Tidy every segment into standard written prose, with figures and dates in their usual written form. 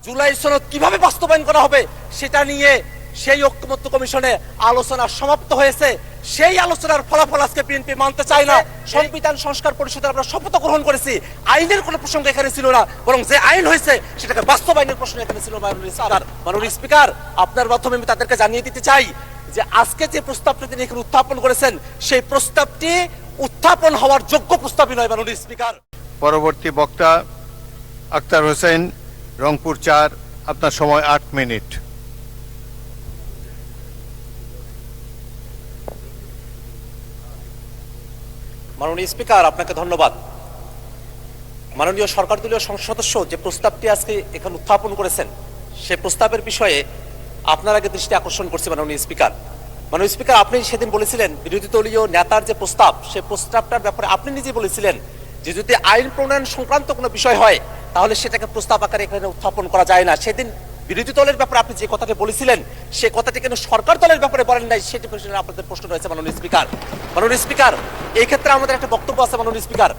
জুলাই সনদ কিভাবে বাস্তবায়ন করা হবে সেটা নিয়ে সেই ঐকমত্য কমিশনে আলোচনা সমাপ্ত হয়েছে। সেই আলোচনার ফলাফল আজকে বিএনপি মানতে চায় না। সংবিধান সংস্কার পরিষদে আমরা শপথ গ্রহণ করেছি, আইনের কোনো প্রসঙ্গ এখানে ছিল না, বরং যে আইন হয়েছে সেটাকে বাস্তবায়নের প্রশ্ন এখানে ছিল। মাননীয় স্পিকার, আপনার মাধ্যমে আমি তাদেরকে জানিয়ে দিতে চাই যে আজকে যে প্রস্তাবটি তিনি এখানে উত্থাপন করেছেন সেই প্রস্তাবটি উত্থাপন হওয়ার যোগ্য প্রস্তাবই নয়। মাননীয় স্পিকার, পরবর্তী বক্তা আক্তার হোসেন, রংপুর ৪, আপনার সময় ৮ মিনিট। মাননীয় স্পিকার, আপনাকে ধন্যবাদ। মাননীয় সরকার দলীয় সংসদ সদস্য যে প্রস্তাবটি আজকে এখানে উত্থাপন করেছেন সেই প্রস্তাবের বিষয়ে আপনার আগে দৃষ্টি আকর্ষণ করছে। মাননীয় স্পিকার, আপনি সেদিন বলেছিলেন বিরোধী দলীয় নেতার যে প্রস্তাব সেই প্রস্তাবটার ব্যাপারে আপনি নিজে বলেছিলেন যে যদি আইন প্রণয়ন সংক্রান্ত কোনো বিষয় হয় তাহলে সেটাকে প্রস্তাব আকারে এখানে উত্থাপন করা যায় না। সেদিন বিরোধী দলের ব্যাপারে আপনি যে কথাটি বলেছিলেন সে কথাটি কেন সরকার দলের ব্যাপারে বলেন নাই, সেটি প্রশ্নে আপনাদের প্রশ্ন রয়েছে। মাননীয় স্পিকার, এই ক্ষেত্রে আমাদের একটা বক্তব্য আছে। মাননীয় স্পিকার,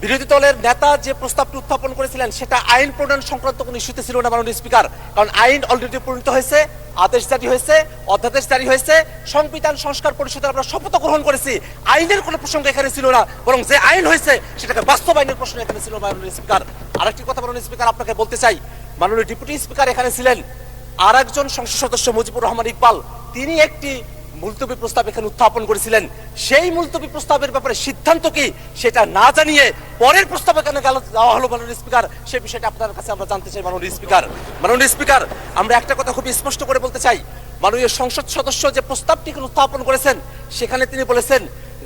বিরোধী দলের নেতা যে প্রস্তাবটি উত্থাপন করেছিলেন সেটা আইন প্রণয়ন সংক্রান্ত কোনো ইস্যুতে ছিল না। মাননীয় স্পিকার, কারণ আইন অলরেডি প্রণীত হয়েছে, আদেশ জারি হয়েছে, অধ্যাদেশ জারি হয়েছে, সংবিধান সংস্কার পরিষদে আমরা শপথ গ্রহণ করেছি, আইনের কোনো প্রসঙ্গ এখানে ছিল না, বরং যে আইন হয়েছে সেটাকে বাস্তবায়নের প্রশ্ন এখানে ছিল। মাননীয় স্পিকার, আরেকটি কথা মাননীয় স্পিকার আপনাকে বলতে চাই, মাননীয় ডেপুটি স্পিকার এখানে ছিলেন, আর একজন সংসদ সদস্য মুজিবুর রহমান ইকবাল, তিনি একটি মুলতবি প্রস্তাব এখানে উত্থাপন করেছিলেন। সেই মুলতবি প্রস্তাবের ব্যাপারে সিদ্ধান্ত কি সেটা না জানিয়ে পরের প্রস্তাব এখানে দেওয়া হলো। মাননীয় স্পিকার, সেই বিষয়টা আপনার কাছে আমরা জানতে চাই। মাননীয় স্পিকার, আমরা একটা কথা খুব স্পষ্ট করে বলতে চাই, মাননীয় সংসদ সদস্য যে প্রস্তাবটি এখানে উত্থাপন করেছেন সেখানে তিনি বলেছেন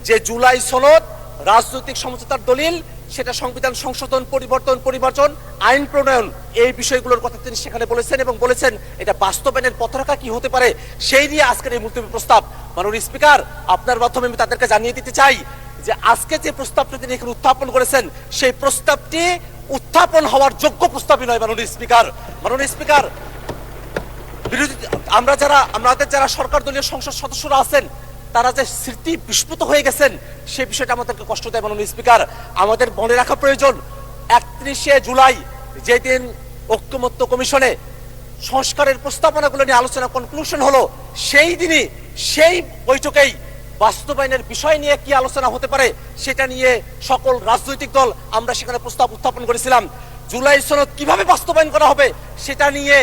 যে জুলাই সনদ রাজনৈতিক সমঝোতার দলিল, সেটা সংবিধান সংশোধন, পরিবর্তন, আইন প্রণয়ন, এই বিষয়গুলোর কথা তিনি সেখানে বলেছেন এবং বলেছেন এটা বাস্তবায়নের পথরেখা কি হতে পারে সেই নিয়ে আজকের এই মুলতবি প্রস্তাব। মাননীয় স্পিকার, আপনার মাধ্যমে আমি তাদেরকে জানিয়ে দিতে চাই যে আজকে যে প্রস্তাবটি তিনি এখানে উত্থাপন করেছেন সেই প্রস্তাবটি উত্থাপন হওয়ার যোগ্য প্রস্তাবই নয়। মাননীয় স্পিকার, আমাদের যারা সরকার দলীয় সংসদ সদস্যরা আছেন তারা যে স্মৃতি বিস্মৃত হয়ে গেছেন সেই বিষয়টা আমাদেরকে কষ্ট দেয়। মাননীয় স্পিকার, আমাদের মনে রাখা প্রয়োজন 31শে জুলাই যেদিন ঐকমত্য কমিশনে সংস্কারের প্রস্তাবনাগুলো নিয়ে আলোচনা কনক্লুশন হলো, সেই দিনই সেই বৈঠকেই বাস্তবায়নের বিষয় নিয়ে কি আলোচনা হতে পারে সেটা নিয়ে সকল রাজনৈতিক দল আমরা সেখানে প্রস্তাব উত্থাপন করেছিলাম। জুলাই সনদ কিভাবে বাস্তবায়ন করা হবে সেটা নিয়ে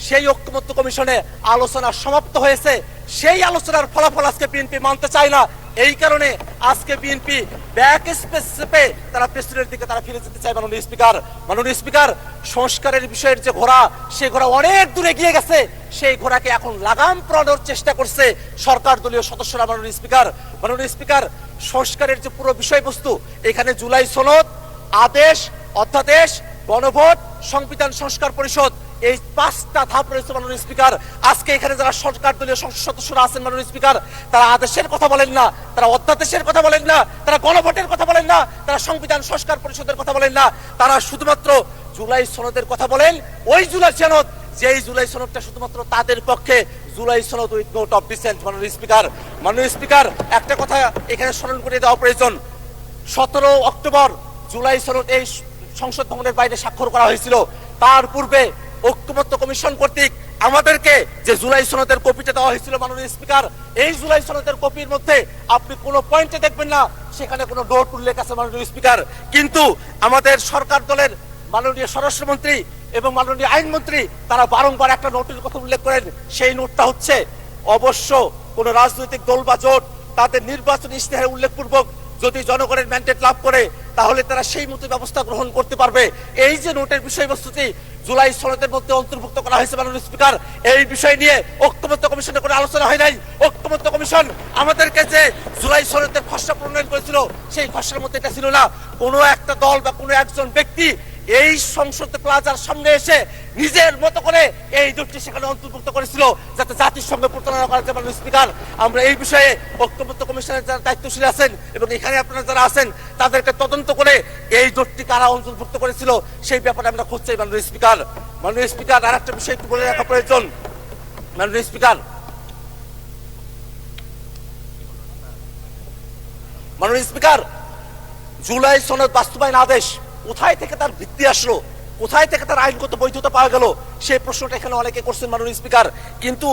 সেই ঐকমত্য কমিশনে আলোচনা সমাপ্ত হয়েছে। সেই আলোচনার ফলাফল আজকে বিএনপি মানতে চায় না। এই কারণে আজকে বিএনপি ব্যাক স্পেস চেপে তারা প্রেসিডেন্টের দিকে তারা ফিরে যেতে চায়। মাননীয় স্পিকার, সংস্কারের বিষয়ের যে ঘোড়া, সেই ঘোড়া অনেক দূরে গিয়ে গেছে, সেই ঘোড়াকে এখন লাগাম পরানোর চেষ্টা করছে সরকার দলীয় সদস্যরা। মাননীয় স্পিকার, সংস্কারের যে পুরো বিষয়বস্তু এখানে জুলাই সনদ, আদেশ, অধ্যাদেশ, গণভোট, সংবিধান সংস্কার পরিষদ, এই 5টা ধাপ রয়েছে। মাননীয় স্পিকার, আজকে এখানে যারা সরকার দলীয় সংসদ সদস্যরা আছেন মাননীয় স্পিকার, তারা আদেশের কথা বলেন না, তারা অধ্যাদেশের কথা বলেন না, তারা গণভোটের কথা বলেন না, তারা সংবিধান সংস্কার পরিষদের কথা বলেন না, তারা শুধুমাত্র জুলাই সনদের কথা বলেন। ওই জুলাই সনদ, যেই জুলাই সনদটা শুধুমাত্র তাদের পক্ষে জুলাই সনদ উইথ নোট অফ ডিসেন্ট। মাননীয় স্পিকার, একটা কথা এখানে স্মরণ করে দেওয়া প্রয়োজন, 17 অক্টোবর জুলাই সনদ এই সংসদ ভবনের বাইরে স্বাক্ষর করা হয়েছিল। তার পূর্বে ঐকমত্য কমিশন কর্তৃক আমাদেরকে যে জুলাই সনদের কপিটা দেওয়া হয়েছিল মাননীয় স্পিকার, এই জুলাই সনদের কপির মধ্যে আপনি কোনো পয়েন্টে দেখবেন না সেখানে কোনো নোট উল্লেখ আছে। মাননীয় স্পিকার, কিন্তু আমাদের সরকার দলের মাননীয় স্বরাষ্ট্রমন্ত্রী এবং মাননীয় আইনমন্ত্রী তারা বারংবার একটা নোটের কথা উল্লেখ করেন। সেই নোটটা হচ্ছে অবশ্য কোন রাজনৈতিক দল বা জোট তাদের নির্বাচনী ইশতেহারে উল্লেখপূর্বক যদি জনগণের ম্যান্ডেট লাভ করে তাহলে তারা সেই মতো ব্যবস্থা গ্রহণ করতে পারবে। এই যে নোটের বিষয়বস্তুটি জুলাই সনদের মধ্যে অন্তর্ভুক্ত করা হয়েছে মাননীয় স্পিকার, এই বিষয় নিয়ে ঐকমত্য কমিশনে কোনো আলোচনা হয় নাই। ঐকমত্য কমিশন আমাদেরকে যে জুলাই সনদের খসড়া প্রণয়ন করেছিল সেই খসড়ার মধ্যে এটা ছিল না। কোনো একটা দল বা কোনো একজন ব্যক্তি এই সংসদ প্লাজার সামনে এসে নিজের মতো করে এই দুটি সেখানে অন্তর্ভুক্ত করেছিল যাতে জাতির সঙ্গে প্রতারণা করা যায়। মাননীয় স্পিকার, আমরা এই বিষয়ে ঐকমত্য কমিশনের যারা দায়িত্বশীল আছেন এবং এখানে আপনারা যারা আছেন তাদেরকে তদন্ত করে এই জোটটি কারা অন্তর্ভুক্ত করেছিল সেই ব্যাপারে আমরা খুঁজছি। মাননীয় স্পিকার, আর একটা বিষয় একটু বলে রাখা প্রয়োজন। মাননীয় স্পিকার, জুলাই সনদ বাস্তবায়ন আদেশ কোথায় থেকে তার ভিত্তি আসলো, কোথায় থেকে তার আইনগত বৈধতা পাওয়া গেল সেই প্রশ্নটা এখানে অনেকে করছেন মাননীয় স্পিকার। কিন্তু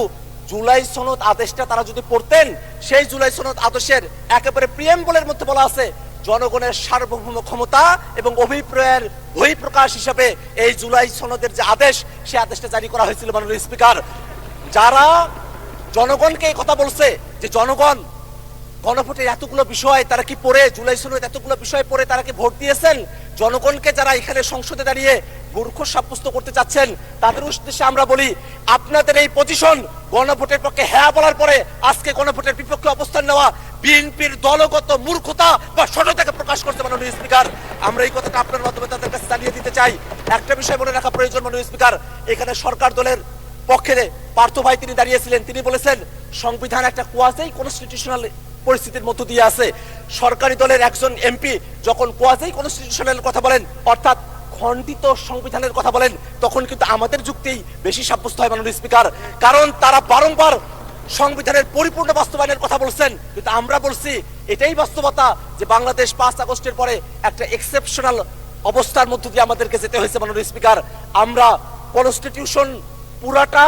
জুলাই সনদ আদেশটা তারা যদি পড়তেন, সেই জুলাই সনদ আদেশের একেবারে প্রিয়াম্বলের মধ্যে বলা আছে জনগণের সার্বভৌম ক্ষমতা এবং অভিপ্রায়ের বহিঃপ্রকাশ হিসাবে এই জুলাই সনদের যে আদেশ, সেই আদেশটা জারি করা হয়েছিল মাননীয় স্পিকার। যারা জনগণকে এই কথা বলছে যে জনগণ গণভোটের এতগুলো বিষয় তারা কি পড়ে, জুলাই সনদ এতগুলো বিষয় পড়ে তারা কি ভোট দিয়েছেন, জনগণকে যারা এখানে সংসদে দাঁড়িয়ে মূর্খ সাব্যস্ত করতে চাচ্ছেন তাদের উদ্দেশ্যে আমরা বলি, আপনাদের এই পজিশন গণভোটের পক্ষে হ্যাঁ বলার পরে আজকে গণভোটের বিপক্ষে অবস্থান নেওয়া বিএনপির দলগত মূর্খতা বা সততাকে প্রকাশ করতে মাননীয় স্পিকার। আমরা এই কথাটা আপনার মাধ্যমে তাদের কাছে জানিয়ে দিতে চাই। একটা বিষয় মনে রাখা প্রয়োজন মাননীয় স্পিকার, এখানে সরকার দলের পক্ষে পার্থ ভাই তিনি দাঁড়িয়েছিলেন, তিনি বলেছেন সংবিধান একটা কোয়াজি কনস্টিটিউশনাল পরিস্থিতির মধ্য দিয়ে আছে। সরকারি দলের একজন এমপি যখন কোয়াজি কনস্টিটিউশনাল কথা বলেন, অর্থাৎ খণ্ডিত সংবিধানের কথা বলেন, তখন কিন্তু আমাদের যুক্তি বেশি সাব্যস্ত হয় মাননীয় স্পিকার। কারণ তারা বারংবার সংবিধানের পরিপূর্ণ বাস্তবায়নের কথা বলছেন, কিন্তু আমরা বলছি এটাই বাস্তবতা যে বাংলাদেশ 5 আগস্টের পরে একটা এক্সেপশনাল অবস্থার মধ্য দিয়ে আমাদেরকে যেতে হয়েছে মাননীয় স্পিকার। আমরা কনস্টিটিউশন পুরাটা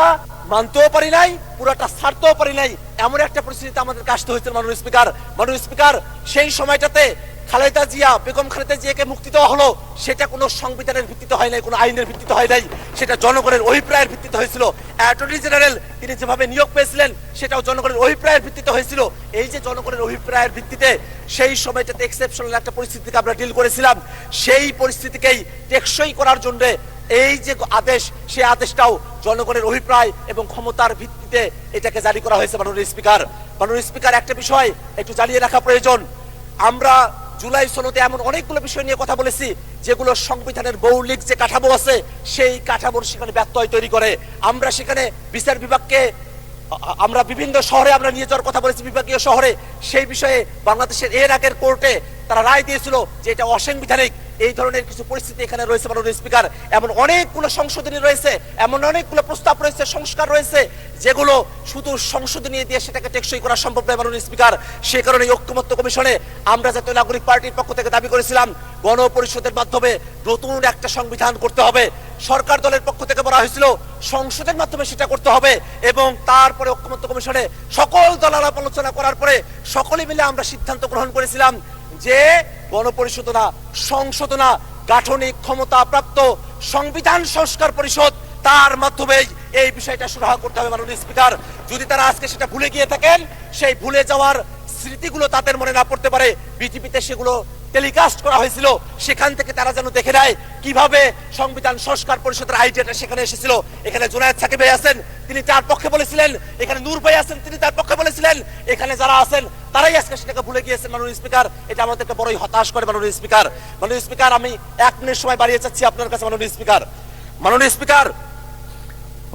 মানতেও পারি নাই, পুরাটা ছাড়তেও পারি নাই, এমন একটা পরিস্থিতিতে আমাদেরকে আসতে হয়েছে মাননীয় স্পিকার। মাননীয় স্পিকার, সেই সময়টাতে খালেদা জিয়া, বেগম খালেদা জিয়াকে মুক্তি দেওয়া হলো, সেটা কোনো সংবিধানের ভিত্তিতে হয় নাই, কোনো আইনের ভিত্তিতে হয় নাই, সেটা জনগণের অভিপ্রায়ের ভিত্তিতে হয়েছিল। অ্যাটর্নি জেনারেল তিনি যেভাবে নিয়োগ পেয়েছিলেন সেটাও জনগণের অভিপ্রায়ের ভিত্তিতে হয়েছিল। এই যে জনগণের অভিপ্রায়ের ভিত্তিতে সেই সময়টাতে এক্সেপশনাল একটা পরিস্থিতিকে আমরা ডিল করেছিলাম, সেই পরিস্থিতিকেই টেকসই করার জন্য এই যে আদেশ, সেই আদেশটাও জনগণের অভিপ্রায় এবং ক্ষমতার ভিত্তিতে এটাকে জারি করা হয়েছে মাননীয় স্পিকার। মাননীয় স্পিকার, একটা বিষয় একটু জানিয়ে রাখা প্রয়োজন, আমরা জুলাই সনদে এমন অনেকগুলো বিষয় নিয়ে কথা বলেছি যেগুলো সংবিধানের মৌলিক যে কাঠামো আছে সেই কাঠামোর সেখানে ব্যত্যয় তৈরি করে। আমরা সেখানে বিচার বিভাগকে আমরা বিভিন্ন শহরে আমরা নিয়ে যাওয়ার কথা বলেছি, বিভাগীয় শহরে, সেই বিষয়ে বাংলাদেশের এর আগের কোর্টে তারা রায় দিয়েছিল যে এটা অসাংবিধানিক। এই ধরনের কিছু পরিস্থিতি এখানে রয়েছে মাননীয় স্পিকার। এমন অনেকগুলো সংশোধনী রয়েছে, এমন অনেকগুলো প্রস্তাব রয়েছে, সংস্কার রয়েছে, যেগুলো শুধু সংশোধনী দিয়ে সেটাকে টেকসই করা সম্ভব নয় মাননীয় স্পিকার। সে কারণে ঐক্যমত্য কমিশনে আমরা জাতীয় নাগরিক পার্টির পক্ষ থেকে দাবি করেছিলাম গণপরিষদের মাধ্যমে নতুন একটা সংবিধান করতে হবে। সরকার দলের পক্ষ থেকে বলা হয়েছিল সংসদের মাধ্যমে সেটা করতে হবে, এবং তারপরে ঐক্যমত্য কমিশনে সকল দল আলাপ আলোচনা করার পরে সকলে মিলে আমরা সিদ্ধান্ত গ্রহণ করেছিলাম যে গণপরিষদ না, সংশোধনা গাঠনিক ক্ষমতা প্রাপ্ত সংবিধান সংস্কার পরিষদ, তার মাধ্যমে এই বিষয়টা সুরাহা করতে হবে মাননীয় স্পিকার। যদি তারা আজকে সেটা ভুলে গিয়ে থাকেন, সেই ভুলে যাওয়ার স্মৃতিগুলো তাদের মনে না পড়তে পারে, বিটিভিতে সেগুলো টেলিকাস্ট করা হয়েছিল, সেখান থেকে তারা যেন দেখে নেয় কিভাবে সংবিধান সংস্কার পরিষদের আইডিয়াটা সেখানে এসেছিল। এখানে জুনায়েদ সাকিব ভাই আছেন, তিনি তার পক্ষে বলেছিলেন, এখানে নূর ভাই আছেন, তিনি তার পক্ষে বলেছিলেন, এখানে যারা আছেন তারাই আজকে সেটাকে ভুলে গিয়েছেন মাননীয় স্পিকার। এটা আমাদেরকে বড়ই হতাশ করে মাননীয় স্পিকার। মাননীয় স্পিকার, আমি 1 মিনিট সময় বাড়িয়ে চাচ্ছি আপনার কাছে মাননীয় স্পিকার। মাননীয় স্পিকার,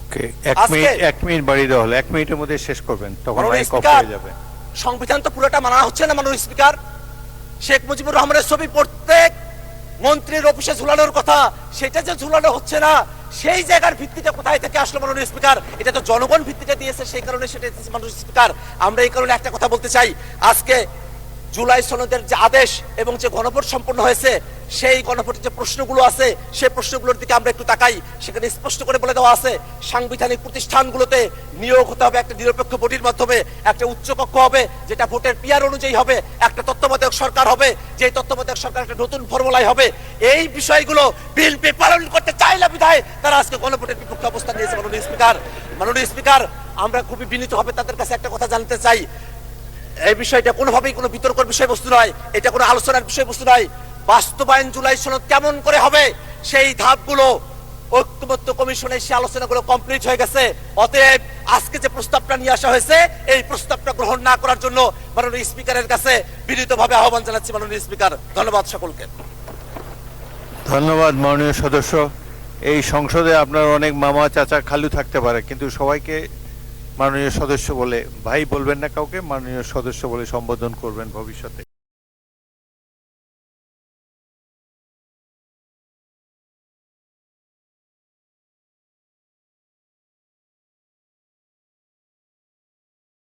ওকে, 1 মিনিট বাড়িয়ে দেওয়া হলো, 1 মিনিটের মধ্যে শেষ করবেন, তখন মাইক অফ হয়ে যাবে। সংবিধান তো পুরোটা মানা হচ্ছে না মাননীয় স্পিকার। শেখ মুজিবুর রহমানের ছবি প্রত্যেক মন্ত্রীর অফিসে ঝুলানোর কথা, সেটা যে ঝুলানো হচ্ছে না, সেই জায়গার ভিত্তিতে কোথায় থেকে আসলো মাননীয় স্পিকার? এটা তো জনগণ ভিত্তিতে দিয়েছে, সেই কারণে সেটা মাননীয় স্পিকার। আমরা এই কারণে একটা কথা বলতে চাই, আজকে জুলাই সনদের যে আদেশ এবং যে গণভোট সম্পন্ন হয়েছে, সেই গণভোটের যে প্রশ্নগুলো আছে সেই প্রশ্নগুলোর দিকে আমরা একটু তাকাই। সেখানে স্পষ্ট করে বলে দেওয়া আছে সাংবিধানিক প্রতিষ্ঠানগুলোতে নিয়োগ হতে হবে একটা নিরপেক্ষ বডির মাধ্যমে, একটা উচ্চকক্ষ হবে যেটা ভোটের পিয়ার অনুযায়ী হবে, একটা তত্ত্বাবধায়ক সরকার হবে, যে তত্ত্বাবধায়ক সরকার একটা নতুন ফর্মুলায় হবে। এই বিষয়গুলো বিএনপি পালন করতে চায় না বিধায় তারা আজকে গণভোটের বিপক্ষে অবস্থান নিয়েছে মাননীয় স্পিকার। মাননীয় স্পিকার, আমরা খুবই বিনীতভাবে তাদের কাছে একটা কথা জানতে চাই, এই বিষয়টা কোনোভাবেই কোনো বিতর্কের বিষয়বস্তু নয়, এটা কোনো আলোচনার বিষয়বস্তু নয়। বাস্তবায়ন জুলাই সনদ কেমন করে হবে সেই ধাপগুলো ঐক্যমত্য কমিশনে সে আলোচনাগুলো কমপ্লিট হয়ে গেছে। অতএব আজকে যে প্রস্তাবটা নিয়ে আসা হয়েছে, এই প্রস্তাবটা গ্রহণ না করার জন্য মাননীয় স্পিকারের কাছে বিনীতভাবে আহ্বান জানাচ্ছি মাননীয় স্পিকার। ধন্যবাদ সকলকে। ধন্যবাদ মাননীয় সদস্য। এই সংসদে আপনার অনেক মামা, চাচা, খালু থাকতে পারে, কিন্তু সবাইকে মাননীয় সদস্য বলে, ভাই বলবেন না কাউকে, মাননীয় সদস্য বলে সম্বোধন করবেন ভবিষ্যতে।